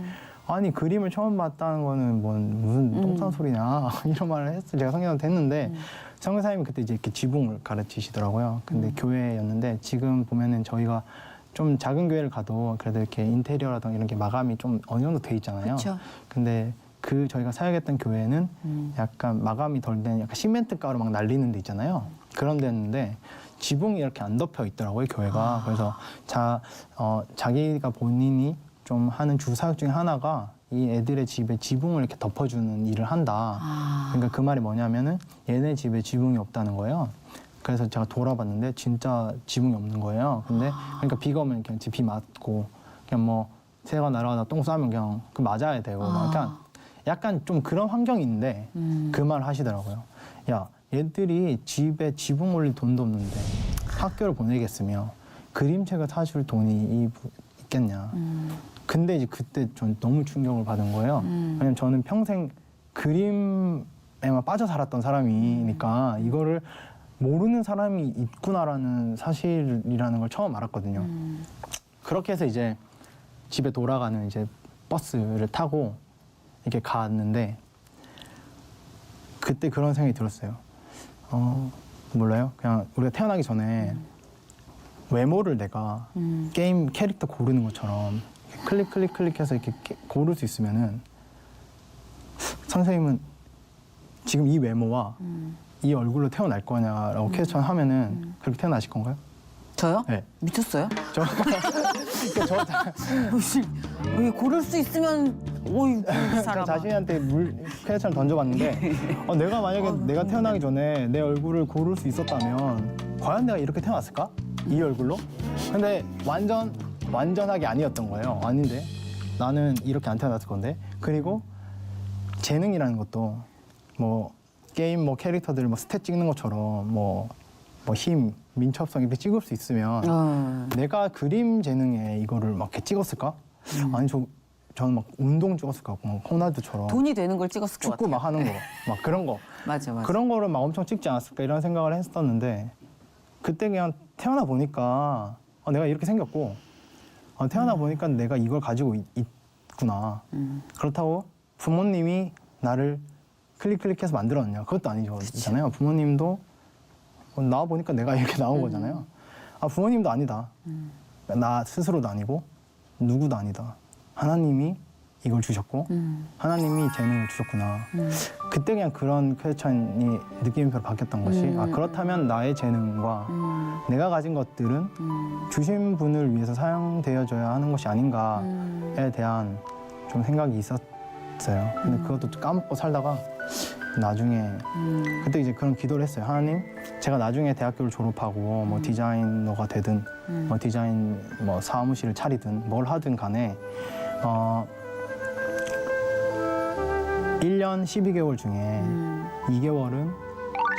아니 그림을 처음 봤다는 거는 무슨 똥싼 소리냐 이런 말을 했어요. 제가 성경한테 했는데 성교사님이 그때 이제 이렇게 지붕을 가르치시더라고요. 근데 교회였는데 지금 보면은 저희가 좀 작은 교회를 가도 그래도 이렇게 인테리어라든가 이런 게 마감이 좀 어느 정도 돼 있잖아요. 그쵸. 근데 저희가 사역했던 교회는 약간 마감이 덜 된 약간 시멘트 가루 막 날리는 데 있잖아요. 그런 데였는데 지붕이 이렇게 안 덮여 있더라고요, 교회가. 그래서 자기가 본인이 좀 하는 주 사역 중에 하나가 이 애들의 집에 지붕을 이렇게 덮어주는 일을 한다. 그러니까 그 말이 뭐냐면은 얘네 집에 지붕이 없다는 거예요. 그래서 제가 돌아봤는데 진짜 지붕이 없는 거예요. 근데 그러니까 비가 오면 그냥 비 맞고 그냥 뭐 새가 날아가다 똥 싸면 그냥 그 맞아야 되고 약간 좀 그런 환경인데 그 말 하시더라고요. 야, 얘들이 집에 지붕 올릴 돈도 없는데 학교를 보내겠으며 그림책을 사줄 돈이 있겠냐. 근데 이제 그때 전 너무 충격을 받은 거예요. 왜냐면 저는 평생 그림에만 빠져 살았던 사람이니까 이거를 모르는 사람이 있구나라는 사실이라는 걸 처음 알았거든요. 그렇게 해서 이제 집에 돌아가는 이제 버스를 타고 이렇게 갔는데 그때 그런 생각이 들었어요. 몰라요. 그냥 우리가 태어나기 전에 외모를 내가 게임 캐릭터 고르는 것처럼 클릭해서 이렇게 고를 수 있으면은 선생님은 지금 이 외모와 이 얼굴로 태어날 거냐라고 퀘스천 하면은 그렇게 태어나실 건가요? 저요? 네. 미쳤어요? 그러니까 왜 고를 수 있으면 오이 저 사람. 자신한테 퀘스천 던져봤는데 내가 만약에 내가 태어나기 전에 내 얼굴을 고를 수 있었다면 과연 내가 이렇게 태어났을까? 이 얼굴로? 근데 완전하게 아니었던 거예요. 아닌데 나는 이렇게 안 태어났을 건데. 그리고 재능이라는 것도 뭐 게임 뭐 캐릭터들 뭐 스탯 찍는 것처럼 뭐 힘, 민첩성 이렇게 찍을 수 있으면 내가 그림 재능에 이거를 막 이렇게 찍었을까? 아니 저는 막 운동 찍었을 것 같고 막 호날두처럼 돈이 되는 걸 찍었을 것 축구 같아요. 막 하는 거 막 그런 거 맞아. 그런 거를 막 엄청 찍지 않았을까 이런 생각을 했었는데 그때 그냥 태어나 보니까 내가 이렇게 생겼고 태어나 보니까 내가 이걸 가지고 있구나. 그렇다고 부모님이 나를 클릭해서 만들었냐? 그것도 아니잖아요. 부모님도 나와 보니까 내가 이렇게 나온 거잖아요. 부모님도 아니다. 나 스스로도 아니고 누구도 아니다. 하나님이 이걸 주셨고 하나님이 재능을 주셨구나. 그때 그냥 그런 퀘스천이 느낌표로 바뀌었던 것이 그렇다면 나의 재능과 내가 가진 것들은 주신 분을 위해서 사용되어져야 하는 것이 아닌가에 대한 좀 생각이 있었어요. 근데 그것도 까먹고 살다가 나중에 그때 이제 그런 기도를 했어요. 하나님, 제가 나중에 대학교를 졸업하고 뭐 디자이너가 되든 뭐 디자인 뭐 사무실을 차리든 뭘 하든 간에 1년 12개월 중에 2개월은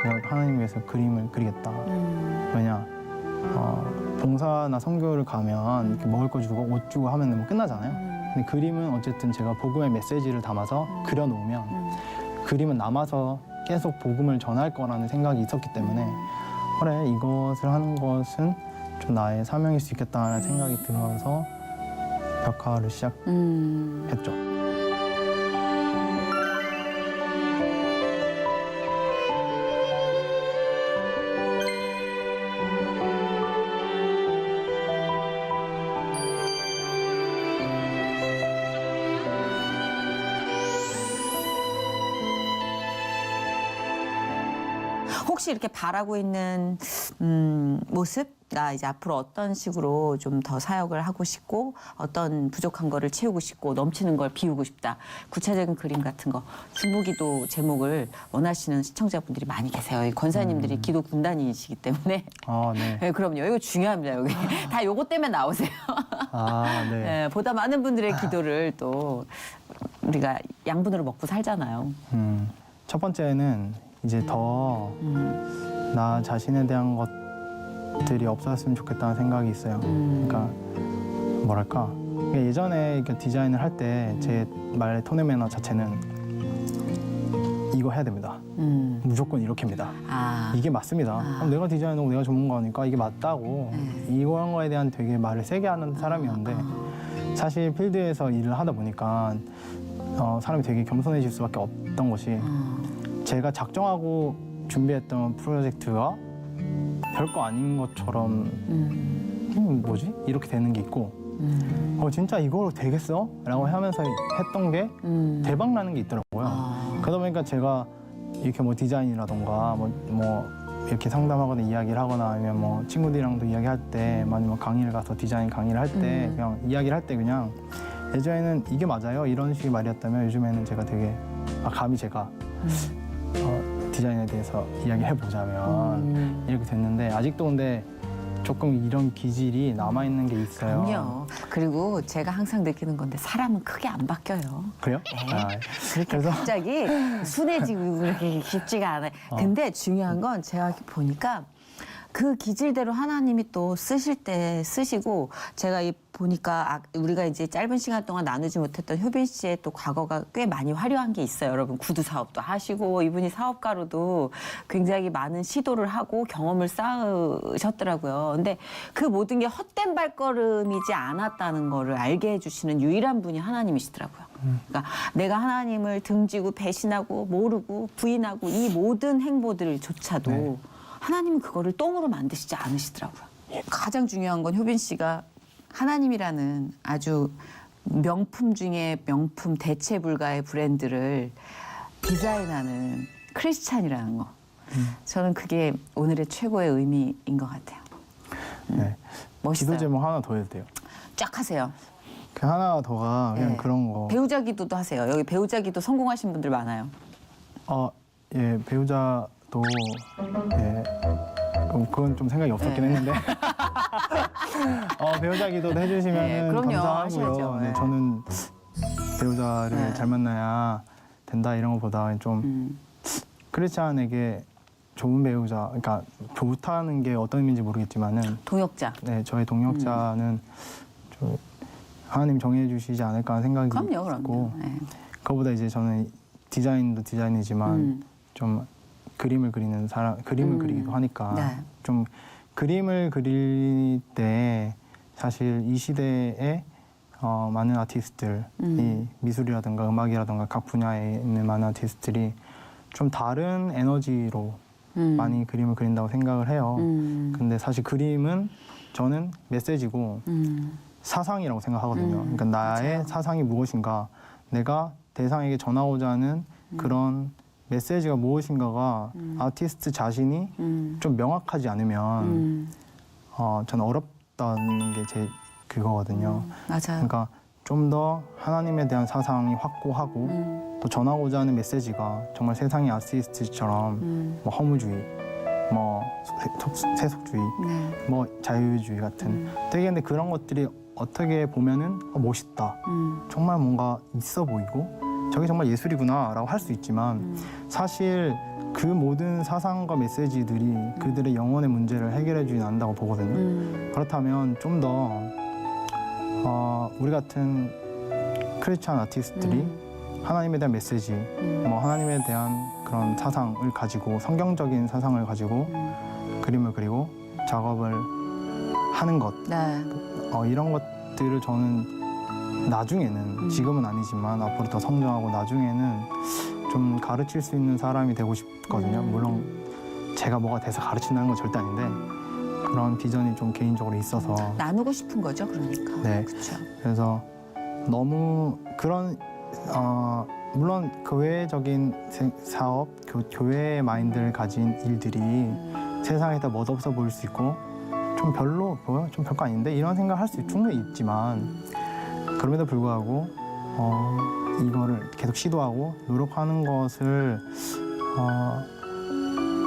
제가 하나님 위해서 그림을 그리겠다. 왜냐, 봉사나 선교를 가면 이렇게 먹을 거 주고 옷 주고 하면 뭐 끝나잖아요. 근데 그림은 어쨌든 제가 복음의 메시지를 담아서 그려놓으면 그림은 남아서 계속 복음을 전할 거라는 생각이 있었기 때문에 그래, 이것을 하는 것은 좀 나의 사명일 수 있겠다는 생각이 들어서 벽화를 시작했죠. 혹시 이렇게 바라고 있는 모습? 나 이제 앞으로 어떤 식으로 좀 더 사역을 하고 싶고 어떤 부족한 거를 채우고 싶고 넘치는 걸 비우고 싶다. 구체적인 그림 같은 거 중보기도 제목을 원하시는 시청자분들이 많이 계세요. 이 권사님들이 기도 군단이시기 때문에 아, 네. 네, 그럼요. 이거 중요합니다. 여기 다 요거 때문에 나오세요. 아, 네. 네, 보다 많은 분들의 기도를 또 우리가 양분으로 먹고 살잖아요. 첫 번째는 이제 더 나 자신에 대한 것들이 없었으면 좋겠다는 생각이 있어요. 그러니까 뭐랄까, 그러니까 예전에 디자인을 할 때 제 말의 톤의 매너 자체는 이거 해야 됩니다. 무조건 이렇게입니다. 아, 이게 맞습니다. 그럼 내가 디자이너고 내가 전문가니까 이게 맞다고 이런 거에 대한 되게 말을 세게 하는 사람이었는데 사실 필드에서 일을 하다 보니까 사람이 되게 겸손해질 수밖에 없던 것이 제가 작정하고 준비했던 프로젝트가 별거 아닌 것처럼 뭐지? 이렇게 되는 게 있고 진짜 이걸로 되겠어? 라고 하면서 했던 게 대박 나는 게 있더라고요. 그러다 보니까 제가 이렇게 뭐 디자인이라던가 뭐 이렇게 상담하거나 이야기를 하거나 아니면 뭐 친구들이랑도 이야기할 때 아니면 강의를 가서 디자인 강의를 할 때 그냥 이야기를 할 때 그냥 예전에는 이게 맞아요? 이런 식의 말이었다면 요즘에는 제가 되게 감히 제가 디자인에 대해서 이야기해보자면 이렇게 됐는데 아직도 근데 조금 이런 기질이 남아있는 게 있어요. 그럼요. 그리고 제가 항상 느끼는 건데 사람은 크게 안 바뀌어요. 그래요? 네. 아, 그렇게 그래서 갑자기 순해지고 그렇게 쉽지가 않아요. 근데 중요한 건 제가 보니까 그 기질대로 하나님이 또 쓰실 때 쓰시고 제가 보니까 우리가 이제 짧은 시간 동안 나누지 못했던 효빈 씨의 또 과거가 꽤 많이 화려한 게 있어요. 여러분 구두 사업도 하시고 이분이 사업가로도 굉장히 많은 시도를 하고 경험을 쌓으셨더라고요. 근데 그 모든 게 헛된 발걸음이지 않았다는 거를 알게 해주시는 유일한 분이 하나님이시더라고요. 그러니까 내가 하나님을 등지고 배신하고 모르고 부인하고 이 모든 행보들조차도 네. 하나님은 그거를 똥으로 만드시지 않으시더라고요. 가장 중요한 건 효빈 씨가 하나님이라는 아주 명품 중에 명품 대체 불가의 브랜드를 디자인하는 크리스찬이라는 거. 저는 그게 오늘의 최고의 의미인 것 같아요. 네. 멋있어요. 기도 제목 하나 더 해도 돼요? 쫙 하세요. 그 하나 더가 그냥 네. 그런 거. 배우자 기도도 하세요. 여기 배우자 기도 성공하신 분들 많아요. 예, 배우자도 예, 그건 좀 생각이 없었긴 했는데 배우자 기도도 해주시면 네, 그럼요. 하셔야죠. 감사하고요. 네, 네. 저는 배우자를 네. 잘 만나야 된다 이런 것보다 좀 크리스찬에게 좋은 배우자, 그러니까 좋다는 게 어떤 의미인지 모르겠지만은 동역자. 네, 저의 동역자는 좀 하나님 정해주시지 않을까 하는 생각이 그럼요. 있고 네. 그거보다 이제 저는 디자인도 디자인이지만 좀 그림을 그리는 사람, 그림을 그리기도 하니까 네. 좀 그림을 그릴 때 사실 이 시대에 많은 아티스트들이 미술이라든가 음악이라든가 각 분야에 있는 많은 아티스트들이 좀 다른 에너지로 많이 그림을 그린다고 생각을 해요. 근데 사실 그림은 저는 메시지고 사상이라고 생각하거든요. 그러니까 나의 맞아요. 사상이 무엇인가, 내가 대상에게 전하고자 하는 그런 메시지가 무엇인가가 아티스트 자신이 좀 명확하지 않으면 저는 어렵다는 게 제 그거거든요. 맞아요. 그러니까 좀 더 하나님에 대한 사상이 확고하고 또 전하고자 하는 메시지가 정말 세상의 아티스트처럼 뭐 허무주의, 뭐 세속주의, 네. 뭐 자유주의 같은 되게 근데 그런 것들이 어떻게 보면은 멋있다. 정말 뭔가 있어 보이고 저게 정말 예술이구나라고 할 수 있지만 사실 그 모든 사상과 메시지들이 그들의 영혼의 문제를 해결해 주진 않는다고 보거든요. 그렇다면 좀 더 우리 같은 크리스찬 아티스트들이 하나님에 대한 메시지, 뭐 하나님에 대한 그런 사상을 가지고 성경적인 사상을 가지고 그림을 그리고 작업을 하는 것 네. 이런 것들을 저는 나중에는 지금은 아니지만 앞으로 더 성장하고 나중에는 좀 가르칠 수 있는 사람이 되고 싶거든요. 물론 제가 뭐가 돼서 가르친다는 건 절대 아닌데 그런 비전이 좀 개인적으로 있어서 나누고 싶은 거죠, 그러니까. 네. 그렇죠. 그래서 너무 그런 물론 교회적인 사업, 교회의 마인드를 가진 일들이 세상에다 멋없어 보일 수 있고 좀 별로 좀 별거 아닌데 이런 생각을 할 수 충분히 있지만 그럼에도 불구하고 이거를 계속 시도하고 노력하는 것을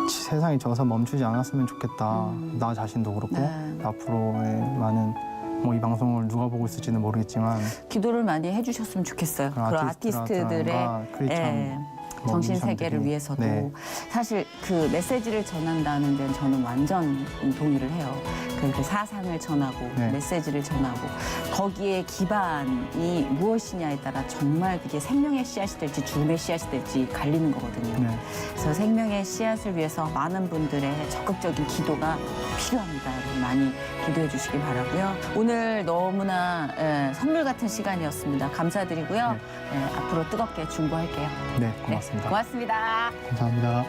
세상이 져서 멈추지 않았으면 좋겠다. 나 자신도 그렇고 네. 앞으로의 많은 뭐 이 방송을 누가 보고 있을지는 모르겠지만 기도를 많이 해주셨으면 좋겠어요. 그런 아티스트들의 예, 정신 세계를 위해서도 네. 사실 그 메시지를 전한다는 데는 저는 완전 동의를 해요. 그 사상을 전하고 네. 메시지를 전하고 거기에 기반이 무엇이냐에 따라 정말 그게 생명의 씨앗이 될지 죽음의 씨앗이 될지 갈리는 거거든요. 네. 그래서 생명의 씨앗을 위해서 많은 분들의 적극적인 기도가 필요합니다. 많이 기도해 주시기 바라고요. 오늘 너무나 선물 같은 시간이었습니다. 감사드리고요. 앞으로 뜨겁게 중보할게요. 네, 고맙습니다. 네, 고맙습니다. 감사합니다.